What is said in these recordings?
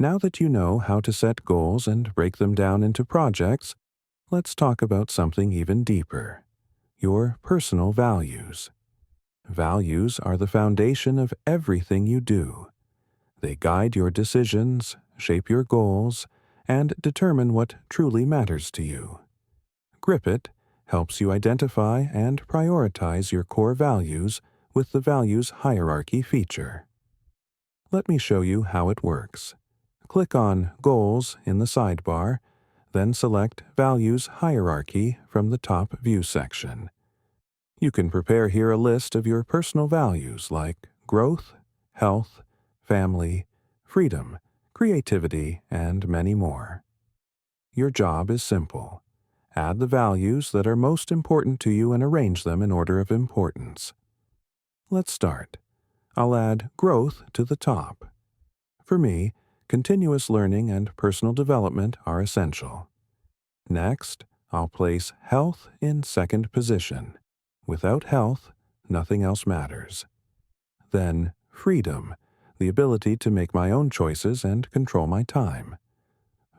Now that you know how to set goals and break them down into projects, let's talk about something even deeper: your personal values. Values are the foundation of everything you do. They guide your decisions, shape your goals, and determine what truly matters to you. Grip It helps you identify and prioritize your core values with the Values Hierarchy feature. Let me show you how it works. Click on Goals in the sidebar, then select Values Hierarchy from the top View section. You can prepare here a list of your personal values like growth, health, family, freedom, creativity, and many more. Your job is simple. Add the values that are most important to you and arrange them in order of importance. Let's start. I'll add growth to the top. For me, continuous learning and personal development are essential. Next, I'll place health in second position. Without health, nothing else matters. Then, freedom, the ability to make my own choices and control my time.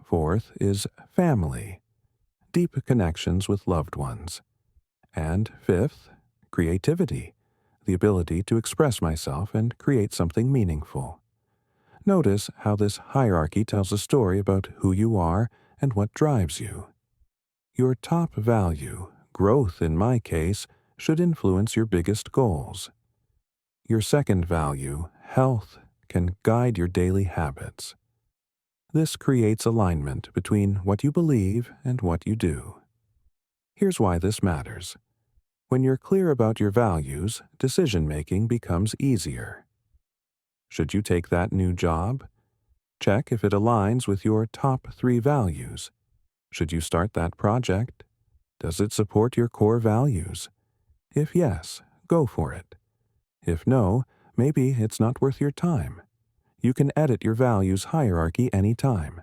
Fourth is family, deep connections with loved ones. And fifth, creativity, the ability to express myself and create something meaningful. Notice how this hierarchy tells a story about who you are and what drives you. Your top value, growth in my case, should influence your biggest goals. Your second value, health, can guide your daily habits. This creates alignment between what you believe and what you do. Here's why this matters. When you're clear about your values, decision-making becomes easier. Should you take that new job? Check if it aligns with your top 3 values. Should you start that project? Does it support your core values? If yes, go for it. If no, maybe it's not worth your time. You can edit your values hierarchy anytime.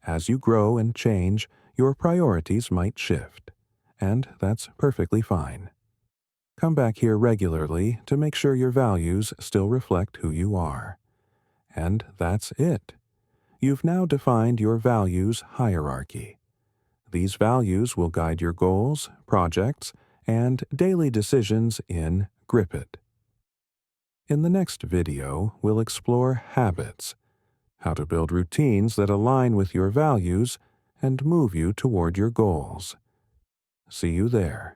As you grow and change, your priorities might shift, and that's perfectly fine. Come back here regularly to make sure your values still reflect who you are. And that's it. You've now defined your values hierarchy. These values will guide your goals, projects, and daily decisions in Grip It. In the next video, we'll explore habits, how to build routines that align with your values and move you toward your goals. See you there.